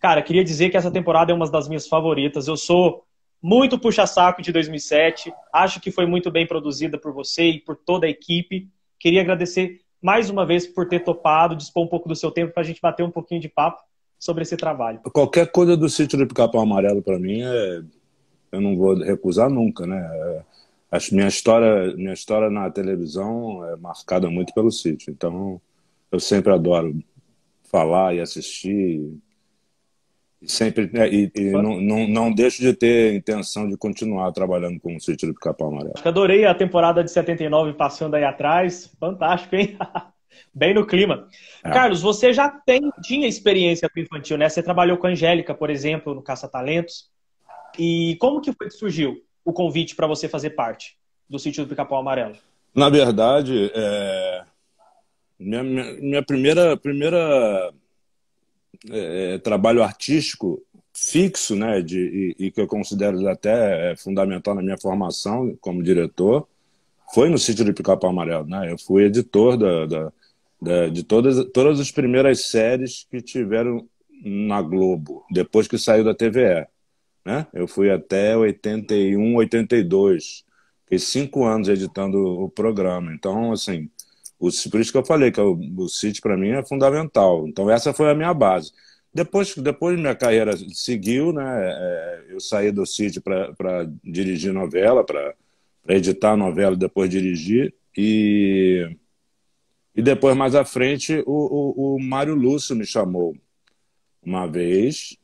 Cara, queria dizer que essa temporada é uma das minhas favoritas. Eu sou muito puxa-saco de 2007. Acho que foi muito bem produzida por você e por toda a equipe. Queria agradecer mais uma vez por ter topado, dispor um pouco do seu tempo para a gente bater um pouquinho de papo sobre esse trabalho. Qualquer coisa do Sítio do Pica-Pau Amarelo, para mim, eu não vou recusar nunca, né? Minha história na televisão é marcada muito pelo Sítio. Então, eu sempre adoro falar e assistir. E sempre, não deixo de ter intenção de continuar trabalhando com o Sítio do Pica-Pau Amarelo. Acho que adorei a temporada de 79 passando aí atrás. Fantástico, hein? Bem no clima. É. Carlos, você já tinha experiência com infantil, né? Você trabalhou com a Angélica, por exemplo, no Caça-Talentos. E como que foi que surgiu o convite para você fazer parte do Sítio do Pica-Pau Amarelo? Na verdade, minha primeira trabalho artístico fixo, né, e que eu considero até fundamental na minha formação como diretor, foi no Sítio do Pica-Pau Amarelo, né? Eu fui editor de todas as primeiras séries que tiveram na Globo, depois que saiu da TVE, né? Eu fui até 81, 82, fiquei 5 anos editando o programa. Então, assim, por isso que eu falei que o Sítio para mim é fundamental. Então essa foi a minha base. Depois minha carreira seguiu, né? Eu saí do Sítio para dirigir novela, para editar novela e depois dirigir. E depois, mais à frente, o Mário Lúcio me chamou uma vez.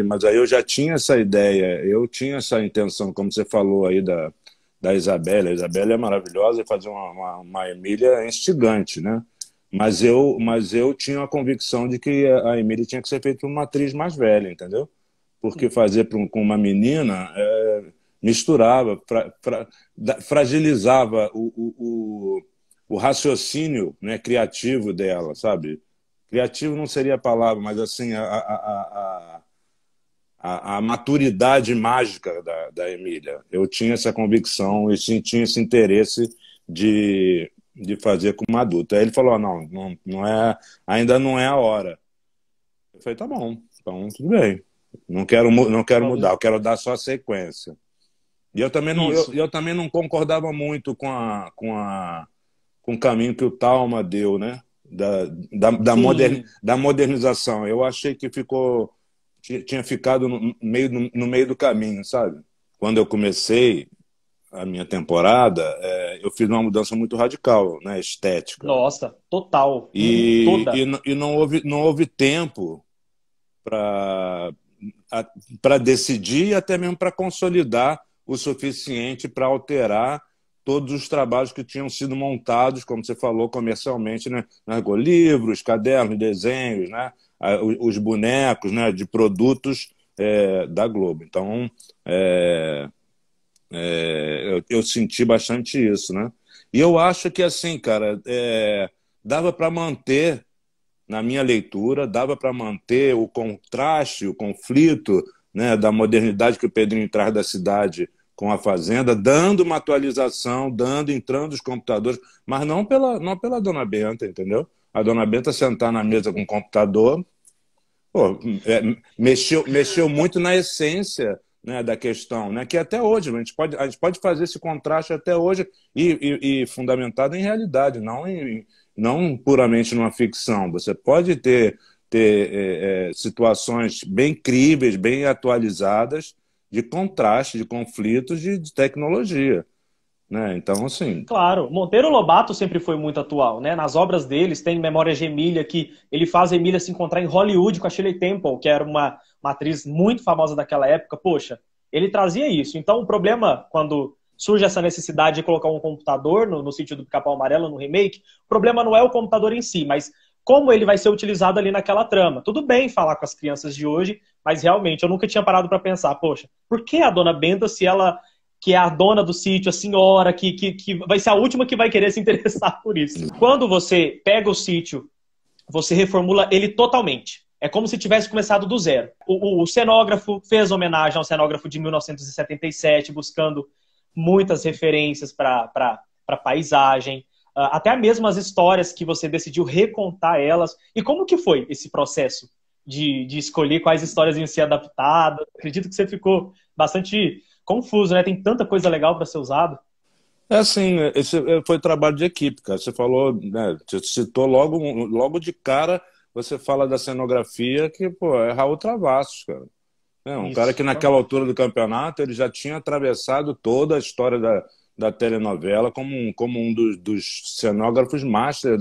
Mas aí eu já tinha essa ideia, eu tinha essa intenção, como você falou aí da Isabelle. A Isabelle é maravilhosa e fazer uma Emília instigante, né? Mas eu tinha a convicção de que a Emília tinha que ser feita por uma atriz mais velha, entendeu? Porque fazer com uma menina misturava, fragilizava o raciocínio, né, criativo dela, sabe? Criativo não seria a palavra, mas assim, a maturidade mágica da Emília. Eu tinha essa convicção e tinha esse interesse de fazer com uma adulta. Aí ele falou, não é, ainda não é a hora. Eu falei, tá bom, então tudo bem. Não quero mudar, eu quero dar só a sequência. E eu também não concordava muito com o caminho que o Thalma deu, né? Da modernização. Eu achei que tinha ficado no meio do caminho, sabe? Quando eu comecei a minha temporada, eu fiz uma mudança muito radical, né, estética. Nossa, total. E Toda. Não houve tempo para decidir e até mesmo para consolidar o suficiente para alterar todos os trabalhos que tinham sido montados, como você falou, comercialmente, né? Livros, cadernos, desenhos, né? Os bonecos, né? De produtos da Globo. Então, eu senti bastante isso, né? E eu acho que, assim, cara, dava para manter, na minha leitura, dava para manter o contraste, o conflito, né, da modernidade que o Pedrinho traz da cidade com a Fazenda, dando uma atualização, entrando os computadores, mas não pela Dona Benta, entendeu? A Dona Benta sentar na mesa com o computador, mexeu muito na essência, né, da questão, né, que até hoje a gente pode fazer esse contraste até hoje e fundamentado em realidade, não puramente numa ficção. Você pode ter situações bem críveis, bem atualizadas, de contraste, de conflitos de tecnologia, né? Então, assim... Claro, Monteiro Lobato sempre foi muito atual, né? Nas obras deles tem Memórias de Emília, que ele faz a Emília se encontrar em Hollywood com a Shirley Temple, que era uma atriz muito famosa daquela época. Poxa, ele trazia isso. Então, o problema, quando surge essa necessidade de colocar um computador no Sítio do Pica-Pau Amarelo, no remake, o problema não é o computador em si, mas como ele vai ser utilizado ali naquela trama. Tudo bem falar com as crianças de hoje, mas realmente eu nunca tinha parado para pensar, poxa, por que a Dona Benta, se ela, que é a dona do sítio, a senhora, que vai ser a última que vai querer se interessar por isso? Quando você pega o sítio, você reformula ele totalmente. É como se tivesse começado do zero. O cenógrafo fez homenagem ao cenógrafo de 1977, buscando muitas referências para paisagem, até mesmo as histórias que você decidiu recontar elas. E como que foi esse processo de escolher quais histórias iam ser adaptadas. Acredito que você ficou bastante confuso, né? Tem tanta coisa legal para ser usado. É assim, esse foi trabalho de equipe, cara. Você falou, né, você citou logo de cara, você fala da cenografia que, pô, é Raul Travassos, cara. É, um cara Isso, que naquela fantástico. altura do campeonato ele já tinha atravessado toda a história da telenovela como um dos cenógrafos master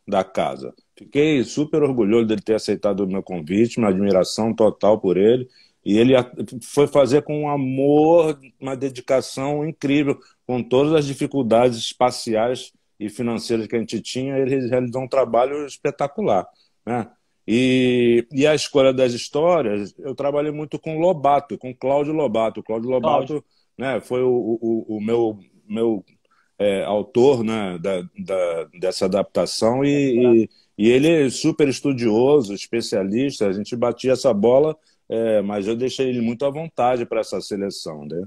da casa. Fiquei super orgulhoso dele ter aceitado o meu convite, uma admiração total por ele. E ele foi fazer com um amor, uma dedicação incrível, com todas as dificuldades espaciais e financeiras que a gente tinha, ele realizou um trabalho espetacular, né? E a escolha das histórias, eu trabalhei muito com Lobato, com Cláudio Lobato. O Cláudio Cláudio. Lobato, né, foi o meu autor, né, dessa adaptação e ele é super estudioso, especialista. A gente batia essa bola, mas eu deixei ele muito à vontade para essa seleção, né?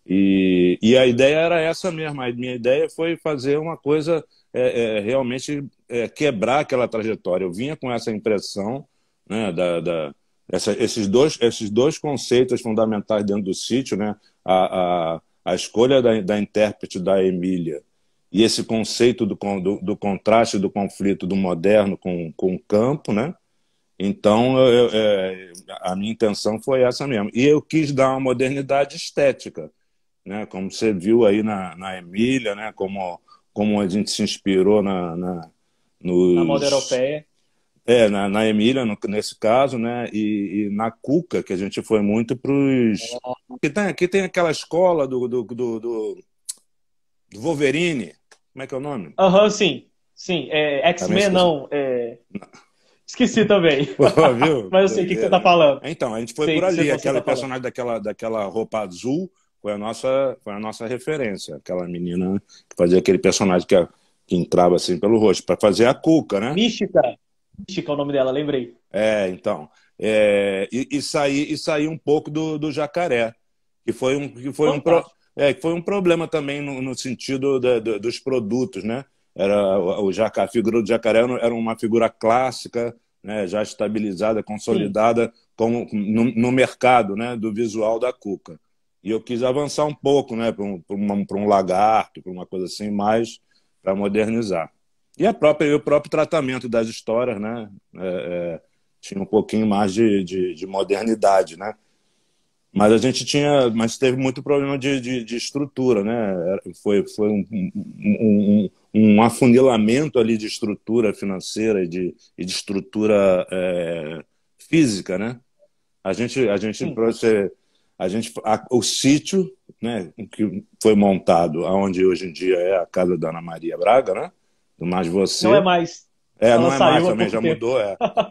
E a ideia era essa mesmo. A minha ideia foi fazer uma coisa realmente quebrar aquela trajetória. Eu vinha com essa impressão, né, esses dois conceitos fundamentais dentro do sítio, né, a escolha da intérprete da Emília e esse conceito do contraste do conflito do moderno com o campo, né? Então, a minha intenção foi essa mesmo. E eu quis dar uma modernidade estética, né? Como você viu aí na Emília, né? Como a gente se inspirou Na moda nos europeia. na Emília nesse caso, né? E na Cuca, que a gente foi muito para os que tem aquela escola do Wolverine, como é que é o nome? Aham, sim. Sim, Também X-Men esqueci. não. Esqueci também. Pô, viu? Mas eu sei o que você Doideira, está né? falando. Então, a gente foi Sei por que ali. você Aquele está falando. personagem daquela roupa azul foi a nossa referência. Aquela menina que fazia aquele personagem que entrava assim pelo rosto, para fazer a Cuca, né? Mística. Mística é o nome dela, lembrei. Então. E sair um pouco do jacaré, que foi Fantástico. que foi um problema também no sentido dos produtos, né? A figura do jacaré era uma figura clássica, né? Já estabilizada, Sim. consolidada no mercado, né? Do visual da Cuca. E eu quis avançar um pouco, né? Para um lagarto, para uma coisa assim, mais para modernizar. E o próprio tratamento das histórias, né? Tinha um pouquinho mais de modernidade, né? Mas teve muito problema de estrutura, né? Foi um afunilamento ali de estrutura financeira e de estrutura física, né? A gente Sim. para você, o sítio, né, que foi montado aonde hoje em dia é a casa da Ana Maria Braga, né? Do Mais Não é Você, mais. Ela não é mais saiu há também, pouco já tempo. mudou,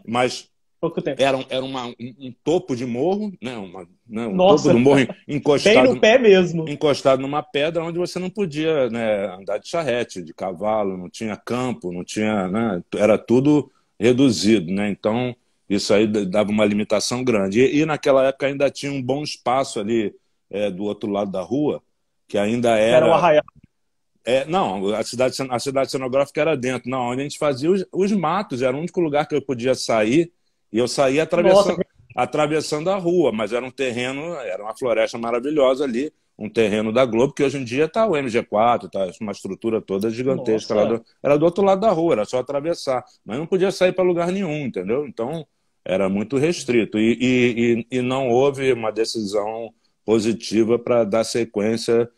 mas Pouco tempo. era um topo de morro, né? Um topo do Nossa, morro bem no encostado, pé mesmo. encostado numa pedra onde você não podia, né, andar de charrete, de cavalo, não tinha campo, não tinha, né, era tudo reduzido, né? Então isso aí dava uma limitação grande. E naquela época ainda tinha um bom espaço ali do outro lado da rua, que ainda Que era o era Arraial. não, a cidade cenográfica era dentro. Não, onde a gente fazia os matos, era o único lugar que eu podia sair, e eu saía Nossa, atravessando a rua, mas era um terreno, era uma floresta maravilhosa ali, um terreno da Globo, que hoje em dia está o MG4, está uma estrutura toda gigantesca lá nossa. era do outro lado da rua, era só atravessar, mas não podia sair para lugar nenhum, entendeu? Então era muito restrito, e não houve uma decisão positiva para dar sequência,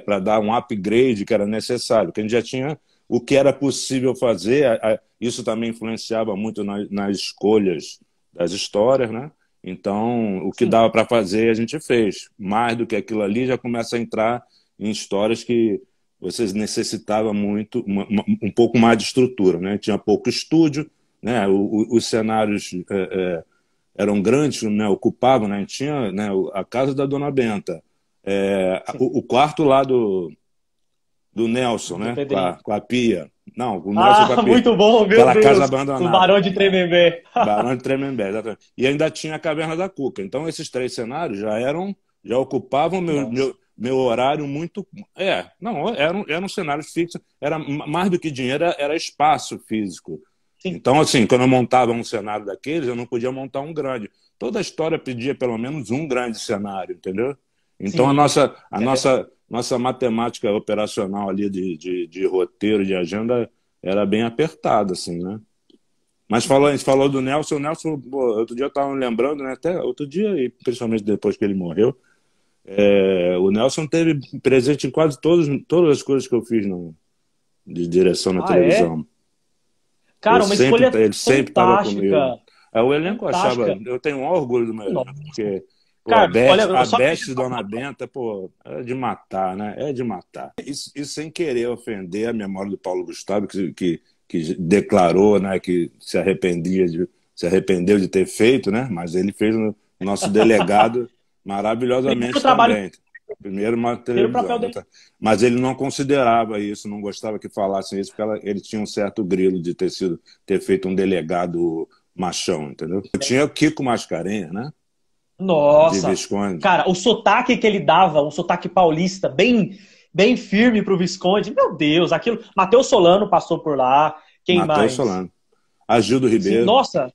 para dar um upgrade que era necessário, que a gente já tinha o que era possível fazer. Isso também influenciava muito nas escolhas das histórias, né? Então, o que Sim. dava para fazer, a gente fez. Mais do que aquilo ali, já começa a entrar em histórias que vocês necessitavam muito, um pouco mais de estrutura, né? Tinha pouco estúdio, né? Os cenários eram grandes, né? Ocupavam, né? A gente tinha, né, a casa da Dona Benta, Sim. o quarto lá do Nelson, Do né? Com Pedrinho. a pia. Não, o Nelson com a Ah, pia. muito bom, meu Aquela casa Deus. O abandonada. Barão de Tremembé. Barão de Tremembé, exatamente. E ainda tinha a Caverna da Cuca. Então, esses três cenários já ocupavam meu, Nossa. meu, meu horário muito. Não, eram cenários fixos. Era mais do que dinheiro, era espaço físico. Sim. Então, assim, quando eu montava um cenário daqueles, eu não podia montar um grande. Toda a história pedia pelo menos um grande cenário, entendeu? Então, Sim, a é verdade. nossa matemática operacional ali de roteiro, de agenda, era bem apertada, assim, né? Mas a gente falou do Nelson. O Nelson, pô, outro dia eu estava me lembrando, né? Até outro dia, e principalmente depois que ele morreu, o Nelson teve presente em quase todas as coisas que eu fiz de direção na Ah, é? televisão. Cara, uma escolha Ele sempre estava comigo. fantástica. O elenco eu achava, Fantástica. eu tenho um orgulho do meu Nossa. elenco, porque pô, Carlos, olha, A eu só Beth e Dona Benta, pô, é de matar, né? É de matar. Isso sem querer ofender a memória do Paulo Gustavo, que declarou, né, que se arrependeu de ter feito, né? Mas ele fez o nosso delegado primeiro maravilhosamente trabalho, também. Primeiro uma primeiro televisão, papel né? dele. Mas ele não considerava isso, não gostava que falassem isso, porque ele tinha um certo grilo de ter feito um delegado machão, entendeu? Eu tinha o Kiko Mascarenhas, né? De Nossa. Visconde. Cara, o sotaque que ele dava, um sotaque paulista, bem firme pro Visconde. Meu Deus, aquilo. Matheus Solano passou por lá. Quem Matheus mais? Solano. Agildo Sim, Ribeiro. nossa.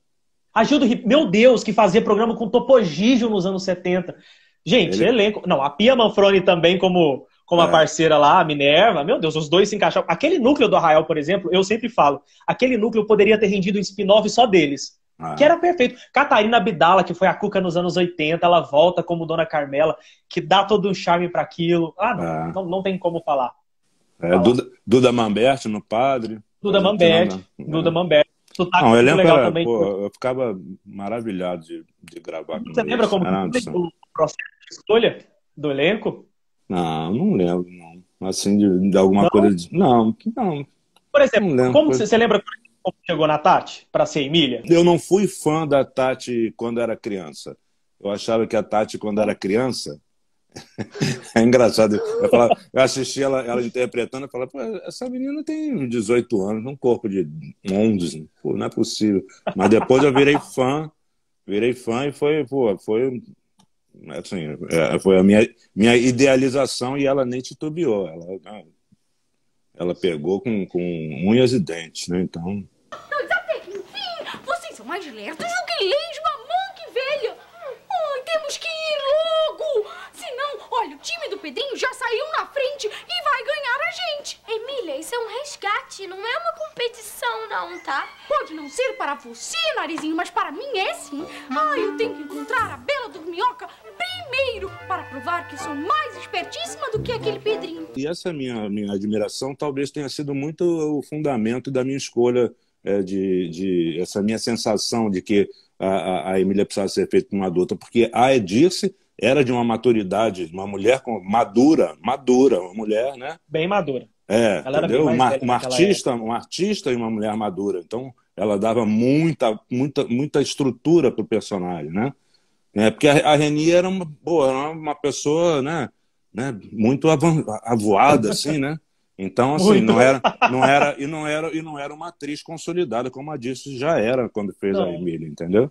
Meu Deus, que fazia programa com Topo Gigio nos anos 70. Gente, Ele, elenco. Não, a Pia Manfroni também como a é, parceira lá, a Minerva. Meu Deus, os dois se encaixavam. Aquele núcleo do Arraial, por exemplo, eu sempre falo, aquele núcleo poderia ter rendido um spin-off só deles. Que é, era perfeito. Catarina Abdala, que foi a Cuca nos anos 80, ela volta como Dona Carmela, que dá todo um charme para aquilo. Ah, é, não tem como falar. Duda Mamberti no Padre. Duda Mambert, Duda Mambert. Não, o Sotaque muito elenco legal era, também. pô, eu ficava maravilhado de gravar com Você lembra eles. como Era uma foi opção. o processo de escolha do elenco? Não, não lembro, não. Assim, de alguma Não? coisa. Não, não, Por exemplo, não lembro. como você lembra como chegou na Tati para ser Emília? Eu não fui fã da Tati quando era criança. Eu achava que a Tati, quando era criança, é engraçado. Eu assisti ela interpretando e falava, pô, essa menina tem 18 anos, num corpo de 11, pô, não é possível. Mas depois eu virei fã e pô, foi assim, foi a minha idealização e ela nem titubeou. Ela pegou com unhas e dentes, né? Então, Até que enfim, vocês são mais lerdos do que leis, mamãe, que velha. Ai, temos que ir logo. Senão, olha, o time do Pedrinho já saiu na frente e vai ganhar a gente. Emília, isso é um resgate, não é uma competição não, tá? Pode não ser para você, narizinho, mas para mim é sim. Ah, eu tenho que encontrar a Bela Dorminhoca primeiro para provar que sou mais espertíssima do que aquele Pedrinho. e essa minha admiração talvez tenha sido muito o fundamento da minha escolha, de essa minha sensação de que a Emília precisava ser feita por uma adulta, porque a Edirce era de uma maturidade, uma mulher madura, uma mulher, né? Bem madura. Ela era bem Entendeu? mais velha naquela época. Um artista e uma mulher madura. Então, ela dava muita estrutura para o personagem, né? Porque a Reni era era uma pessoa, muito avoada, assim, né? Então, assim, Muito. não era uma atriz consolidada, como a Dirce já era quando fez a Não, Emília, entendeu?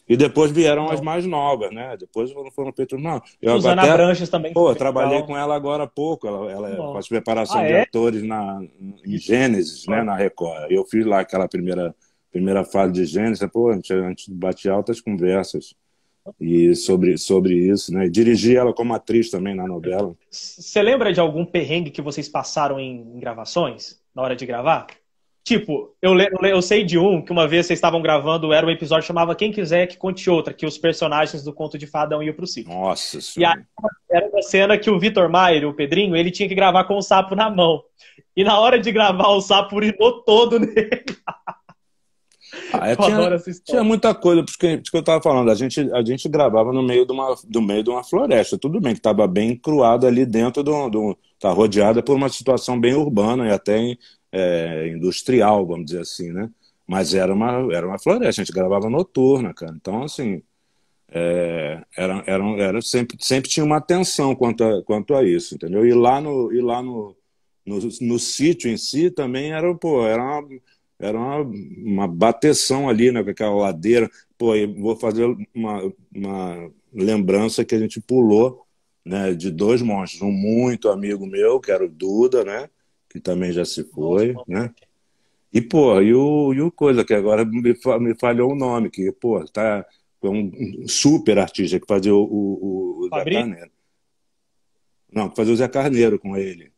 E depois vieram as não. mais novas, né? Depois foram feitos. Não, eu Suzana até. Branches também Pô, foi eu trabalhei legal. com ela agora há pouco. Ela faz Nossa. preparação Ah, de é? atores em Gênesis, né? Na Record. Eu fiz lá aquela primeira fase de Gênesis. Pô, a gente bate altas conversas e sobre isso, né? E dirigi ela como atriz também na novela. Você lembra de algum perrengue que vocês passaram em gravações, na hora de gravar? Tipo, eu sei de um que uma vez vocês estavam gravando, era um episódio que chamava Quem Quiser Que Conte Outra, que os personagens do Conto de Fadão iam pro sítio. Nossa E aí Senhora. era uma cena que o Vitor Maier, o Pedrinho, ele tinha que gravar com o sapo na mão. E na hora de gravar, o sapo urinou todo nele. Eu adoro essa Tinha história. muita coisa, porque eu estava falando, a gente gravava no meio de uma floresta, tudo bem que estava bem encruado ali dentro tá rodeada por uma situação bem urbana e até industrial, vamos dizer assim, né? Mas era uma floresta, a gente gravava noturna, cara. Então, assim, sempre tinha uma atenção quanto a isso, entendeu? E lá no sítio em si também era uma bateção ali, né, com aquela ladeira. Pô, eu vou fazer uma lembrança que a gente pulou, né, de dois monstros. Um muito amigo meu, que era o Duda, né, que também já se Nossa, foi, né? E, pô, e o coisa que agora me falhou o nome, que, pô, tá é um super artista que fazia o Zé Fabrício? Carneiro. Não, que fazia o Zé Carneiro com ele.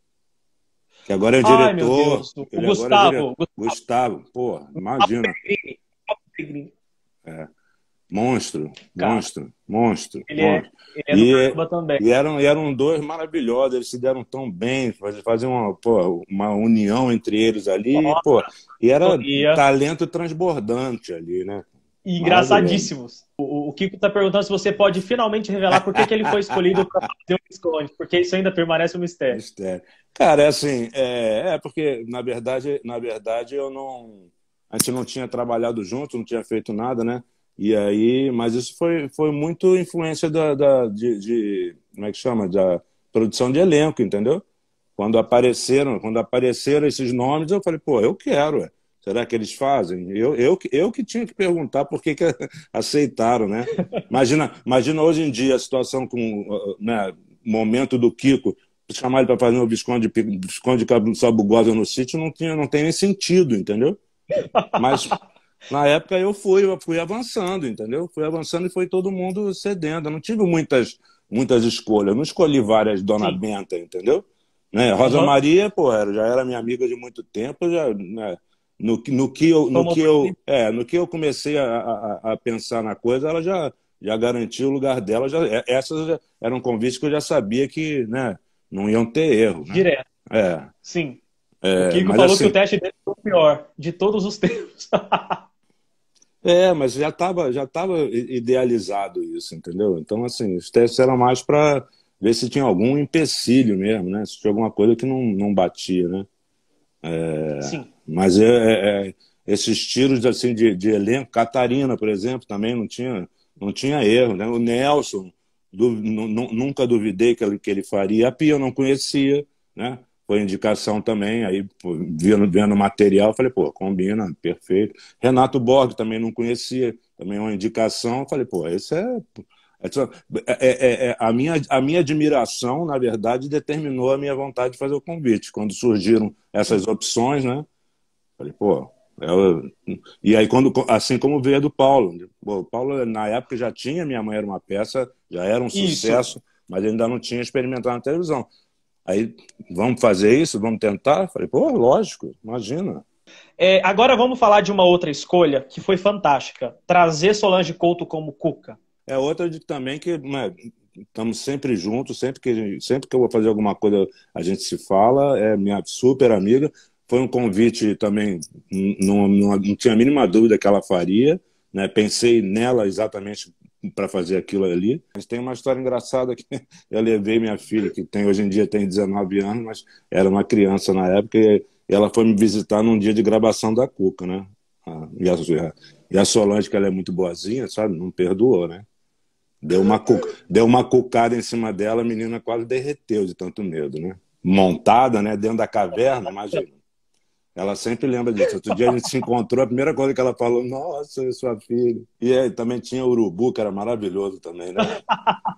Que agora é o Ai, meu diretor. Deus. O Ele agora é diretor. Gustavo. Gustavo Gustavo, pô, imagina. Negrini. Negrini. É. Monstro, Cara, monstro, monstro, ele é, monstro. ele é do E, caramba também. e eram dois maravilhosos, eles se deram tão bem, faziam uma, pô, uma união entre eles ali, pô, Nossa, e era sintonia. talento transbordante ali, né? E Maravilhoso. engraçadíssimos. O Kiko tá perguntando se você pode finalmente revelar por que que ele foi escolhido para fazer o Visconde, porque isso ainda permanece um mistério. Mistério. Cara, é assim, porque na verdade eu não, a gente não tinha trabalhado junto, não tinha feito nada, né? E aí, mas isso foi muito influência como é que chama? Da produção de elenco, entendeu? Quando apareceram esses nomes, eu falei, pô, eu quero, ué. Será que eles fazem? Eu que tinha que perguntar por que aceitaram, né? Imagina hoje em dia a situação com, né, o momento do Kiko, chamar ele para fazer um Visconde de Sabugosa no sítio não tem nem sentido, entendeu? Mas na época eu fui avançando, entendeu? Fui avançando e foi todo mundo cedendo. Eu não tive muitas escolhas. Eu não escolhi várias Dona Sim. Benta, entendeu? Né? Rosa Aham. Maria, pô, já era minha amiga de muito tempo, já, né? No que eu, no Tomou que por eu, si. no que eu comecei a pensar na coisa, ela já garantiu o lugar dela. Essas eram convites que eu já sabia que, né, não iam ter erro, né? Direto. É, Sim. O Kiko mas falou que o assim, teste dele foi o pior de todos os tempos. mas já tava idealizado isso, entendeu? Então, assim, os testes eram mais para ver se tinha algum empecilho mesmo, né? Se tinha alguma coisa que não batia, né? Sim. Mas esses tiros assim de elenco, Catarina, por exemplo, também não tinha erro, né? O Nelson, nunca duvidei que ele faria. A Pia eu não conhecia, né? Foi indicação também, aí pô, vendo o material, falei, pô, combina, perfeito. Renato Borg também não conhecia, também uma indicação, falei, pô, esse a minha admiração, na verdade, determinou a minha vontade de fazer o convite. Quando surgiram essas opções, né? Falei, pô. E aí, assim como veio a do Paulo. Pô, o Paulo, na época, já tinha Minha Mãe Era uma Peça, já era um Isso. sucesso, mas ainda não tinha experimentado na televisão. Aí, vamos fazer isso? Vamos tentar? Falei, pô, lógico, imagina. Agora vamos falar de uma outra escolha que foi fantástica. Trazer Solange Couto como Cuca. É outra também que, né, estamos sempre juntos, sempre que eu vou fazer alguma coisa, a gente se fala, é minha super amiga. Foi um convite também, não tinha a mínima dúvida que ela faria, né? Pensei nela exatamente para fazer aquilo ali. Mas tem uma história engraçada que eu levei minha filha, que hoje em dia tem 19 anos, mas era uma criança na época, e ela foi me visitar num dia de gravação da Cuca, né? E a Solange, que ela é muito boazinha, sabe? Não perdoou, né? Deu uma cucada em cima dela, a menina quase derreteu de tanto medo, né? Montada, né? Dentro da caverna, imagina. Ela sempre lembra disso. Outro dia a gente se encontrou, a primeira coisa que ela falou, nossa, é sua filha. E aí, também tinha o urubu, que era maravilhoso também, né?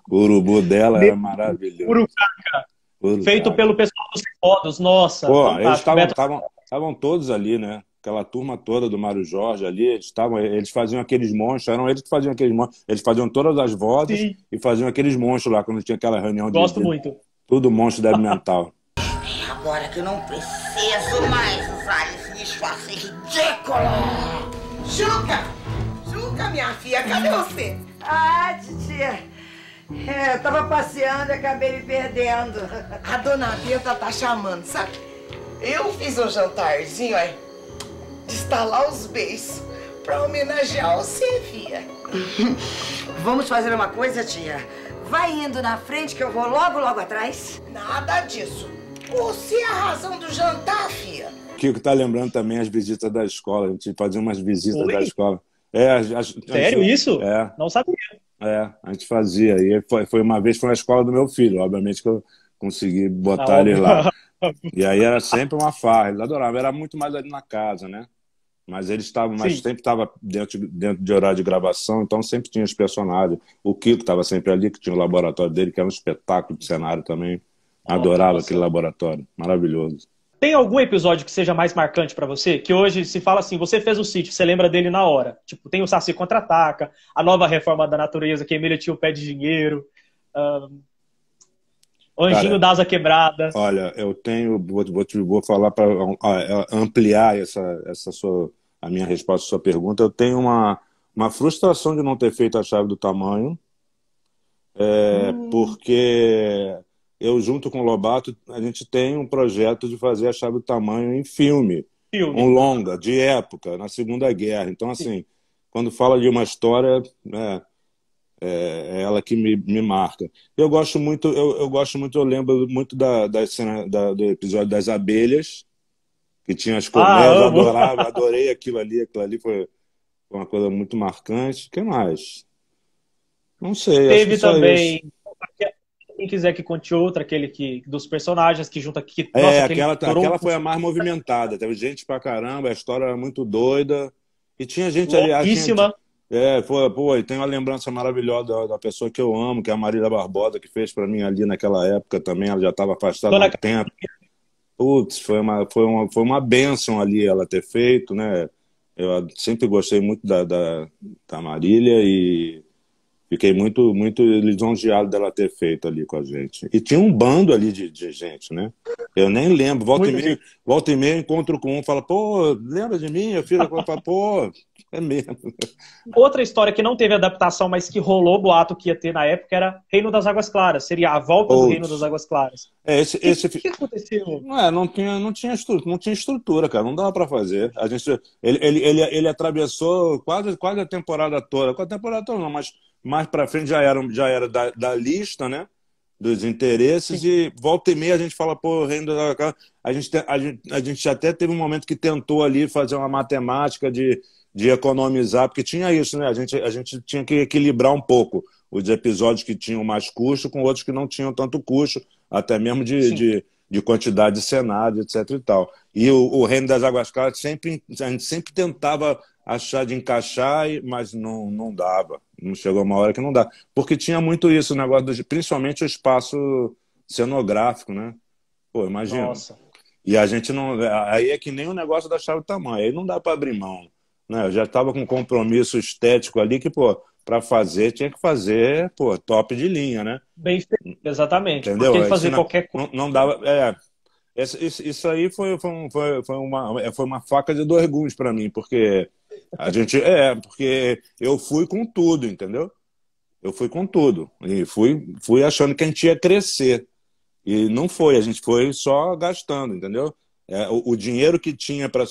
O urubu dela era maravilhoso. Urucaca, feito Urucaca. pelo pessoal dos Fodos. Nossa, Pô, eles fantástico. Beto, estavam todos ali, né? Aquela turma toda do Mário Jorge ali, eles faziam aqueles monstros, eram eles que faziam aqueles monstros, eles faziam todas as vozes sim, e faziam aqueles monstros lá, quando tinha aquela reunião gosto muito. tudo monstro débil mental. Agora que eu não preciso mais usar esse disfarce ridículo! Juca! Juca, minha filha, cadê você? Ah, titia, eu tava passeando e acabei me perdendo. A dona Benta tá chamando, sabe? Eu fiz um jantarzinho, ó, de estalar os beijos pra homenagear você, filha. Vamos fazer uma coisa, tia. Vai indo na frente que eu vou logo, logo atrás. Nada disso. Você é a razão do jantar, filha. O Kiko tá lembrando também as visitas da escola, a gente fazia umas visitas Oi? da escola. Sério isso? É, Não sabia. a gente fazia. E foi uma vez, foi na escola do meu filho, obviamente que eu consegui Ah, botar ele óbvio. lá. E aí era sempre uma farra, eles adoravam. Era muito mais ali na casa, né? Mas Sim. sempre estava dentro de horário de gravação, então sempre tinha os personagens. O Kiko estava sempre ali, que tinha o laboratório dele, que era um espetáculo de cenário também. Adorava Nossa. aquele laboratório, maravilhoso. Tem algum episódio que seja mais marcante pra você? Que hoje se fala assim, você fez o sítio, você lembra dele na hora. Tipo, tem o Saci Contra-Ataca, a nova reforma da natureza, que a Emília tinha o pé de dinheiro, o Anjinho da Asa Quebrada. Olha, eu tenho, vou falar para ampliar a minha resposta à sua pergunta. Eu tenho uma frustração de não ter feito a Chave do Tamanho, porque eu, junto com o Lobato, a gente tem um projeto de fazer a Chave do Tamanho em filme. Um longa, de época, na Segunda Guerra. Então, assim, quando fala de uma história, é ela que me marca. Eu gosto muito, eu lembro muito da cena do episódio das abelhas, que tinha as colmeias, eu adorei aquilo ali foi uma coisa muito marcante. O que mais? Não sei. Teve também, quem quiser que conte outra, dos personagens que junta aqui. Aquela foi a mais movimentada. Teve gente pra caramba, a história era muito doida. E tinha gente ali. E tem uma lembrança maravilhosa da pessoa que eu amo, que é a Marília Barbosa, que fez pra mim ali naquela época também. Ela já estava afastada há tempo. Putz, foi uma bênção ali ela ter feito, né? Eu sempre gostei muito da Marília e fiquei muito, muito lisonjeado dela ter feito ali com a gente. E tinha um bando ali de gente, né? Eu nem lembro. Volta e meia encontro com um, fala, pô, lembra de mim? A filha fala, pô, é mesmo. Outra história que não teve adaptação, mas que rolou boato que ia ter na época, era Reino das Águas Claras. Seria a volta do Reino das Águas Claras. O que aconteceu? Não tinha estrutura, cara. Não dava pra fazer. Ele atravessou quase a temporada toda. Quase a temporada toda não, mas mais pra frente já era da lista, né? Dos interesses. Sim. E volta e meia a gente fala, pô, Reino das Águas Claras. A gente até teve um momento que tentou ali fazer uma matemática de economizar, porque tinha isso, né? A gente tinha que equilibrar um pouco os episódios que tinham mais custo com outros que não tinham tanto custo, até mesmo de quantidade de cenário, etc. e tal. E o Reino das Águas Claras a gente sempre tentava achar de encaixar, mas não dava. Não chegou uma hora que não dá. Porque tinha muito isso, o negócio principalmente o espaço cenográfico, né? Pô, imagina. Nossa. E a gente não... Aí é que nem o negócio da Chave do Tamanho. Aí não dá para abrir mão. Né? Eu já estava com um compromisso estético ali que, pô, para fazer, tinha que fazer, pô, top de linha, né? Bem feito, exatamente. Entendeu? Porque fazer qualquer coisa... Não dava... Isso aí foi uma faca de dois gumes para mim, porque porque eu fui com tudo, entendeu? Eu fui com tudo. E fui achando que a gente ia crescer. E não foi, a gente foi só gastando, entendeu? O dinheiro que tinha para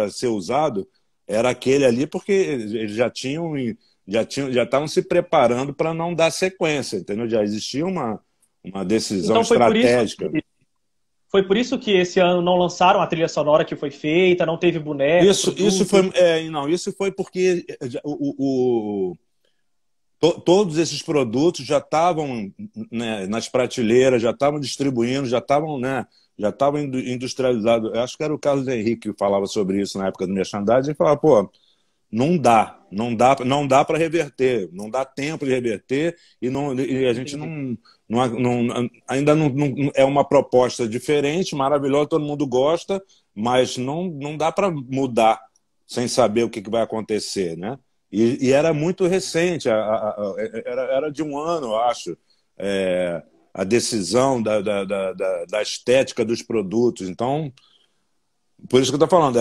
ser usado era aquele ali, porque eles já estavam se preparando para não dar sequência, entendeu? Já existia uma decisão estratégica. Foi por isso que esse ano não lançaram a trilha sonora que foi feita, não teve boneco. Isso foi porque todos esses produtos já estavam, né, nas prateleiras, já estavam distribuindo, já estavam industrializados. Eu acho que era o Carlos Henrique que falava sobre isso na época do merchandising, e falava, pô, não dá para reverter, não dá tempo de reverter, e a gente ainda não é uma proposta diferente, maravilhosa, todo mundo gosta, mas não dá para mudar sem saber o que vai acontecer, né? E era muito recente, era de um ano, eu acho, a decisão da estética dos produtos. Então, por isso que eu tô falando,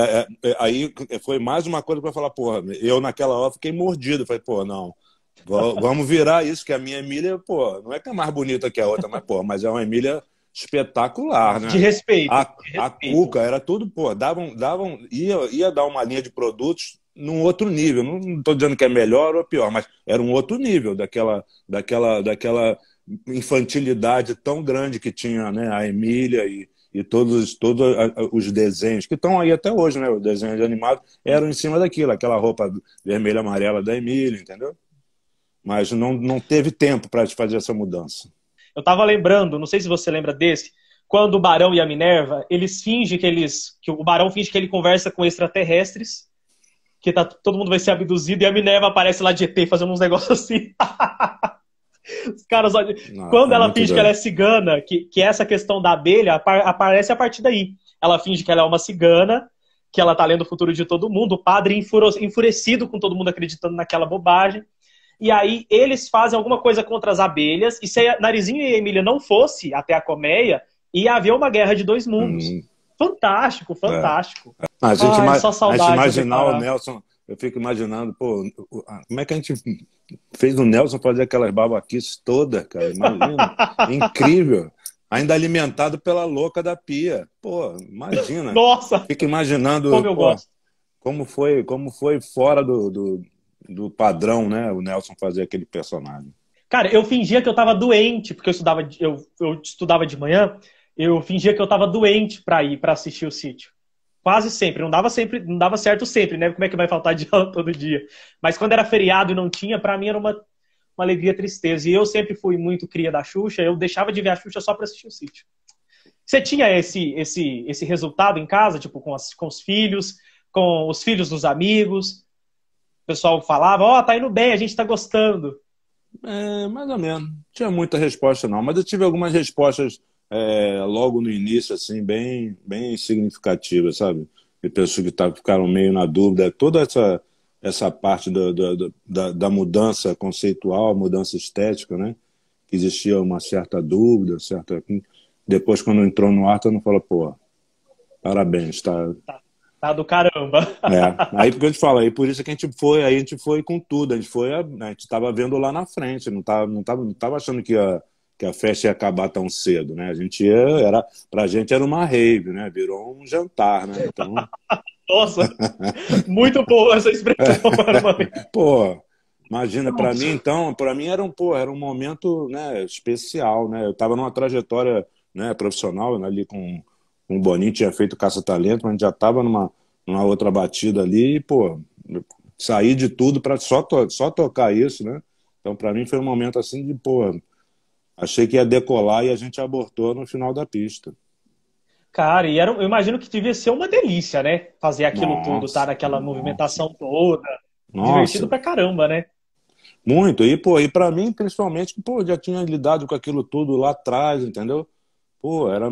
aí foi mais uma coisa para falar, porra, eu naquela hora fiquei mordido, falei, pô, não, vamos virar isso, que a minha Emília, pô, não é que é mais bonita que a outra, mas é uma Emília espetacular, né? De respeito. A Cuca era tudo, pô, ia dar uma linha de produtos num outro nível. Não estou dizendo que é melhor ou pior, mas era um outro nível daquela infantilidade tão grande que tinha, né, a Emília e todos os desenhos que estão aí até hoje, né? Os desenhos animados eram em cima daquilo, aquela roupa vermelha e amarela da Emília, entendeu? Mas não teve tempo para fazer essa mudança. Eu estava lembrando, não sei se você lembra desse, quando o Barão e a Minerva, eles fingem que o Barão finge que ele conversa com extraterrestres, que todo mundo vai ser abduzido, e a Minerva aparece lá de ET fazendo uns negócios assim. Os caras, Não, quando ela muito finge que ela é cigana, que essa questão da abelha aparece a partir daí. Ela finge que ela é uma cigana, que ela tá lendo o futuro de todo mundo, o padre enfurecido com todo mundo acreditando naquela bobagem. E aí eles fazem alguma coisa contra as abelhas, e se a Narizinho e a Emília não fosse até a colmeia, ia haver uma guerra de dois mundos. Fantástico, fantástico. A gente, Só a saudade gente de imaginar reparar. o Nelson, eu fico imaginando, pô, como é que a gente fez o Nelson fazer aquelas babaquices todas, cara? Imagina. Incrível. Ainda alimentado pela louca da Pia. Pô, imagina. Nossa, Fica imaginando como eu gosto. como foi fora do padrão, né? O Nelson fazer aquele personagem. Cara, eu fingia que eu tava doente, porque eu estudava de manhã, eu fingia que eu tava doente pra ir pra assistir o Sítio. Quase sempre, não dava certo sempre, né? Como é que vai faltar de aula todo dia? Mas quando era feriado e não tinha, pra mim era uma alegria e tristeza. E eu sempre fui muito cria da Xuxa, eu deixava de ver a Xuxa só pra assistir o Sítio. Você tinha esse resultado em casa, tipo, com os filhos, com os filhos dos amigos? O pessoal falava, ó, tá indo bem, a gente tá gostando. Mais ou menos. Não tinha muita resposta, não. Mas eu tive algumas respostas logo no início, assim, bem significativas, sabe? De pessoas que ficaram meio na dúvida. Toda essa parte da mudança conceitual, mudança estética, né? Que existia uma certa dúvida, Depois, quando entrou no ar, todo mundo falou, pô, parabéns, tá... Tá do caramba. Aí porque eu te falo, aí por isso que a gente foi com tudo, a gente estava vendo lá na frente, não tava achando que a festa ia acabar tão cedo, né? Pra gente era uma rave, né? Virou um jantar, né? Então... Nossa, muito boa essa expressão. Pô, imagina, pra mim, então, pra mim era um momento, né, especial, né? Eu tava numa trajetória, né, profissional, né, ali com o Boninho, tinha feito Caça-Talento, mas a gente já tava numa outra batida ali e, pô, saí de tudo pra só tocar isso, né? Então, pra mim foi um momento assim de, pô, achei que ia decolar e a gente abortou no final da pista. Cara, e eu imagino que devia ser uma delícia, né? Fazer aquilo tudo, tá naquela movimentação toda. Divertido pra caramba, né? Muito. E, pô, e pra mim, principalmente, que, pô, já tinha lidado com aquilo tudo lá atrás, entendeu? Pô, era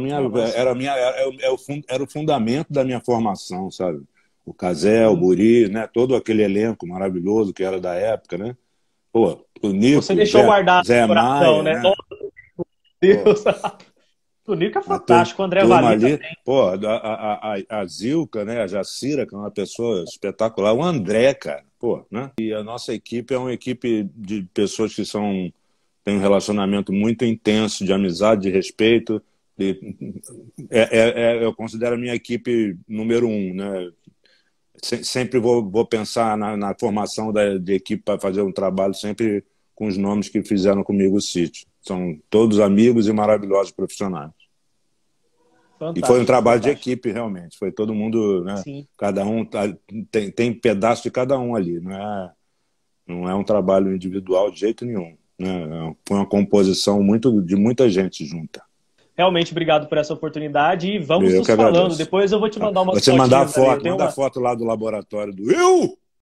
o fundamento da minha formação, sabe? O Cazé, o Buri, né? Todo aquele elenco maravilhoso que era da época, né? Pô, o Nico, você deixou guardado Zé no coração, Maia, né? Deus. O Nico é fantástico, o André Valim também. Pô, a Zilka, né? A Jacira, que é uma pessoa espetacular. O André, cara, pô, né? E a nossa equipe é uma equipe de pessoas que têm um relacionamento muito intenso de amizade, de respeito. Eu considero a minha equipe número 1, né? Sempre vou pensar na formação de equipe para fazer um trabalho sempre com os nomes que fizeram comigo o Sítio. São todos amigos e maravilhosos profissionais. Fantástico, e foi um trabalho de equipe, realmente. Foi todo mundo, né? Sim. Cada um tem pedaço de cada um ali. Não é um trabalho individual de jeito nenhum, né? Foi uma composição de muita gente junta. Realmente, obrigado por essa oportunidade e vamos nos falando. Depois eu vou te mandar umas fotos. Manda a foto lá do laboratório do